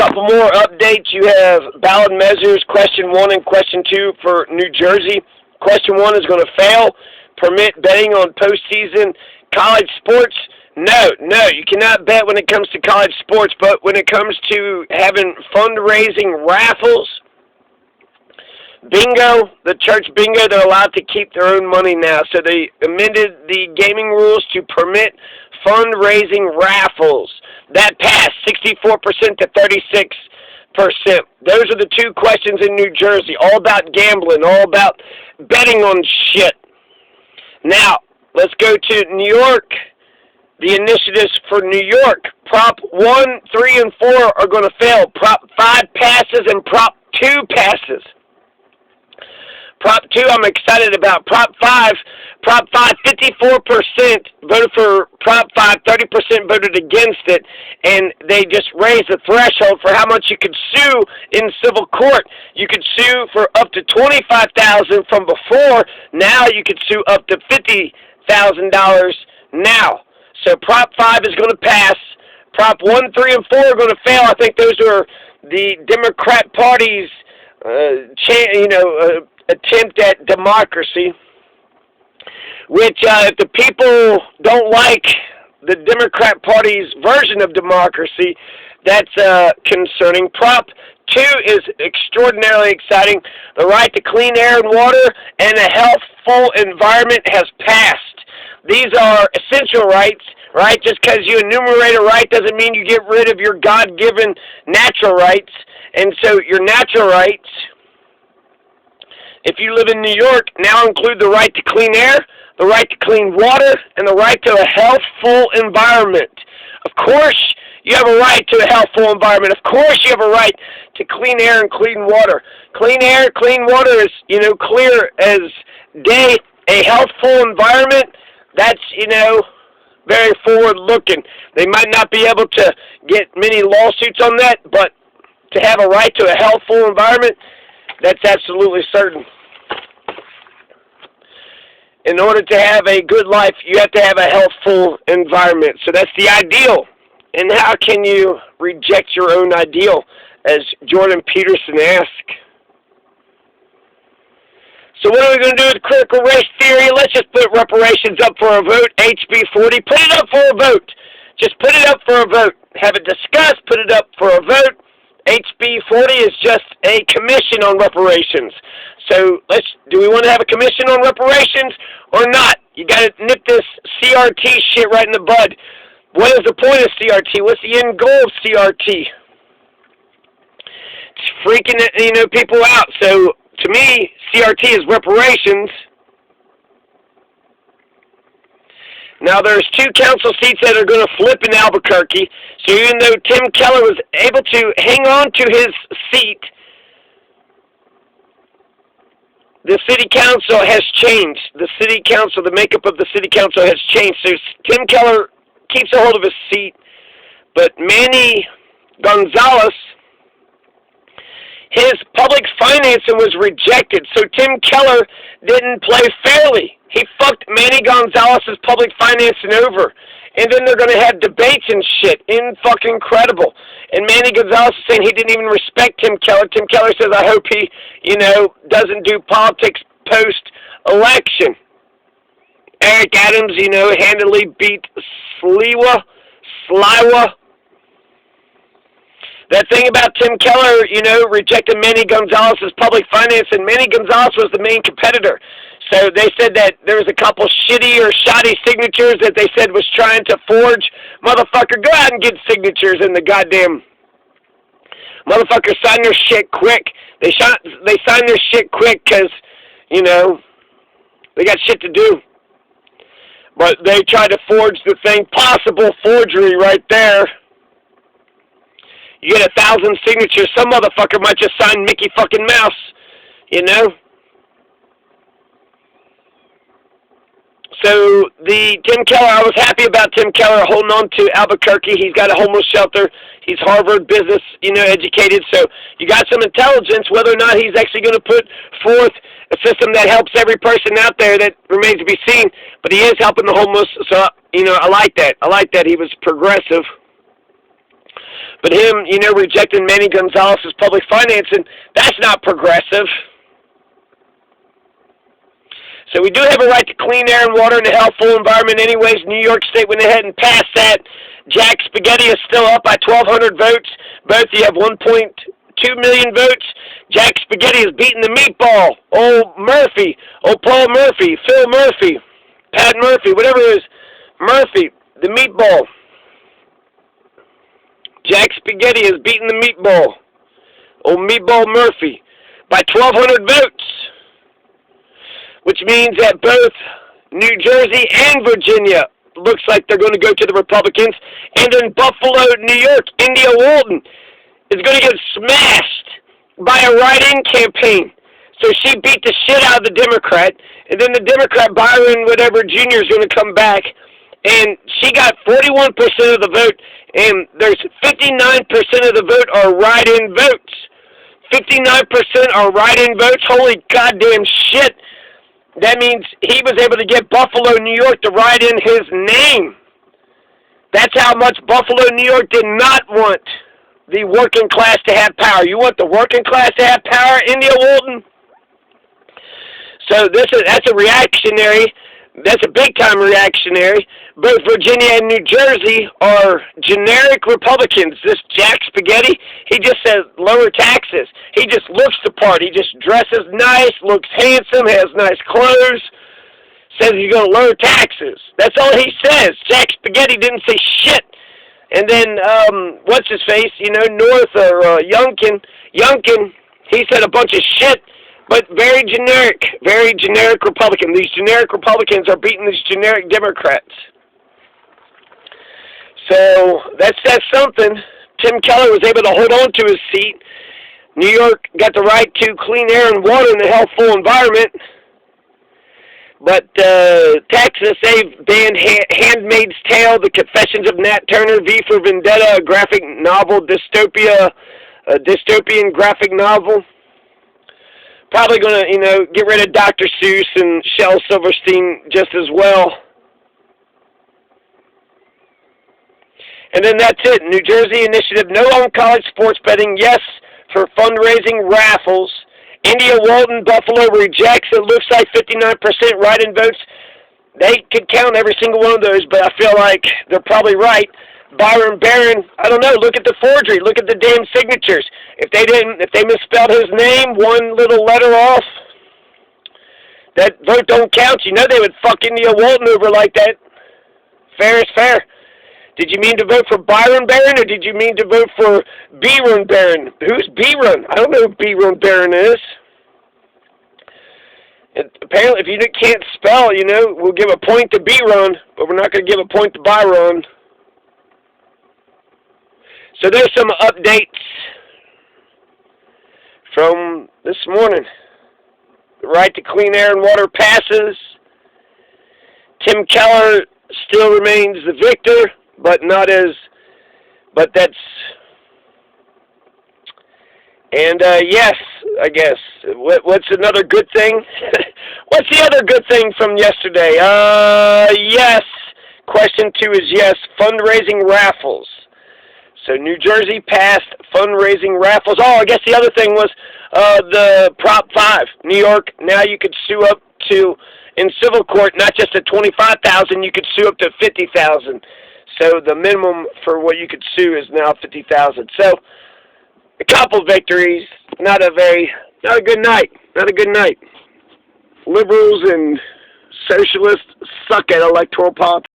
couple more updates. You have ballot measures, question 1 and question 2 for New Jersey. Question 1 is going to fail. Permit betting on postseason college sports. No, you cannot bet when it comes to college sports, but when it comes to having fundraising raffles, bingo, the church bingo, they're allowed to keep their own money now. So they amended the gaming rules to permit fundraising raffles. That passed 64% to 36%. Those are the 2 questions in New Jersey, all about gambling, all about betting on shit. Now, let's go to New York. The initiatives for New York. Prop 1, 3, and 4 are going to fail. Prop 5 passes and Prop 2 passes. Prop 2, I'm excited about. Prop 5, 54% voted for Prop 5, 30% voted against it, and they just raised the threshold for how much you could sue in civil court. You could sue for up to $25,000 from before. Now you could sue up to $50,000 now. So Prop 5 is going to pass. Prop 1, 3, and 4 are going to fail. I think those are the Democrat Party's attempt at democracy, which if the people don't like the Democrat Party's version of democracy, that's concerning. Prop 2 is extraordinarily exciting. The right to clean air and water and a healthful environment has passed. These are essential rights, right? Just because you enumerate a right doesn't mean you get rid of your God-given natural rights. And so your natural rights, if you live in New York, now include the right to clean air, the right to clean water, and the right to a healthful environment. Of course, you have a right to a healthful environment. Of course, you have a right to clean air and clean water. Clean air, clean water is, clear as day. A healthful environment, that's, very forward-looking. They might not be able to get many lawsuits on that, but to have a right to a healthful environment, that's absolutely certain. In order to have a good life, you have to have a healthful environment. So that's the ideal. And how can you reject your own ideal, as Jordan Peterson asked? So what are we going to do with critical race theory? Let's just put reparations up for a vote. HB 40, put it up for a vote. Just put it up for a vote. Have it discussed, put it up for a vote. HB 40 is just a commission on reparations. So do we want to have a commission on reparations or not? You got to nip this CRT shit right in the bud. What is the point of CRT? What's the end goal of CRT? It's freaking people out. So to me, CRT is reparations. Now, there's 2 council seats that are going to flip in Albuquerque. So even though Tim Keller was able to hang on to his seat, the city council has changed. The city council, the makeup of the city council has changed. So Tim Keller keeps a hold of his seat, but Manny Gonzalez, his public financing was rejected, so Tim Keller didn't play fairly. He fucked Manny Gonzalez's public financing over. And then they're going to have debates and shit. Fucking incredible. And Manny Gonzalez is saying he didn't even respect Tim Keller. Tim Keller says, I hope he, doesn't do politics post-election. Eric Adams, handily beat Sliwa. That thing about Tim Keller, rejected Manny Gonzalez's public finance, and Manny Gonzalez was the main competitor. So they said that there was a couple shitty or shoddy signatures that they said was trying to forge. Motherfucker, go out and get signatures in the goddamn... Motherfuckers sign their shit quick. They sign their shit quick because, they got shit to do. But they tried to forge the thing. Possible forgery right there. You get 1,000 signatures, some motherfucker might just sign Mickey fucking Mouse, So Tim Keller, I was happy about Tim Keller holding on to Albuquerque. He's got a homeless shelter. He's Harvard business, educated. So you got some intelligence. Whether or not he's actually going to put forth a system that helps every person out there, that remains to be seen. But he is helping the homeless. So I like that. I like that he was progressive. But him, rejecting Manny Gonzalez's public financing, that's not progressive. So we do have a right to clean air and water and a healthful environment anyways. New York State went ahead and passed that. Jack Spaghetti is still up by 1,200 votes. Both you have 1.2 million votes. Jack Spaghetti is beating the meatball. Old Murphy, old Paul Murphy, Phil Murphy, Pat Murphy, whatever it is. Murphy, the meatball. Jack Spaghetti is beating the meatball. Old Meatball Murphy by 1,200 votes. Which means that both New Jersey and Virginia looks like they're going to go to the Republicans. And in Buffalo, New York, India Walton is going to get smashed by a write-in campaign. So she beat the shit out of the Democrat. And then the Democrat, Byron whatever Jr. is going to come back. And she got 41% of the vote. And there's 59% of the vote are write-in votes. 59% are write-in votes. Holy goddamn shit. That means he was able to get Buffalo, New York to write in his name. That's how much Buffalo, New York did not want the working class to have power. You want the working class to have power, India Walton? So that's a reactionary. That's a big-time reactionary. Both Virginia and New Jersey are generic Republicans. This Jack Spaghetti, he just says lower taxes. He just looks the part. He just dresses nice, looks handsome, has nice clothes, says he's going to lower taxes. That's all he says. Jack Spaghetti didn't say shit. And then, what's his face, North or Youngkin, he said a bunch of shit. But very generic Republican. These generic Republicans are beating these generic Democrats. So that says something. Tim Keller was able to hold on to his seat. New York got the right to clean air and water in a healthful environment. But Texas, they've banned Handmaid's Tale, The Confessions of Nat Turner, V for Vendetta, a graphic novel, a dystopian graphic novel. Probably going to, get rid of Dr. Seuss and Shel Silverstein just as well. And then that's it. New Jersey initiative, no on college sports betting, yes for fundraising raffles. India Walton, Buffalo rejects. It looks like 59% write-in votes. They could count every single one of those, but I feel like they're probably right. Byron Barron, I don't know, look at the forgery, look at the damn signatures. If they misspelled his name one little letter off, that vote don't count. They would fuck India Walton over like that. Fair is fair. Did you mean to vote for Byron Barron, or did you mean to vote for B-Run Barron? Who's B-Run? I don't know who B-Run Barron is. And apparently, if you can't spell, we'll give a point to B-Run, but we're not going to give a point to Byron. So there's some updates from this morning. The right to clean air and water passes. Tim Keller still remains the victor, but that's, and yes, I guess. What's another good thing? What's the other good thing from yesterday? Yes. Question 2 is yes, fundraising raffles. So New Jersey passed fundraising raffles. Oh, I guess the other thing was the Prop 5. New York, now you could sue up to, in civil court, not just at $25,000, you could sue up to $50,000. So the minimum for what you could sue is now $50,000. So a couple victories, not a good night. Not a good night. Liberals and socialists suck at electoral politics.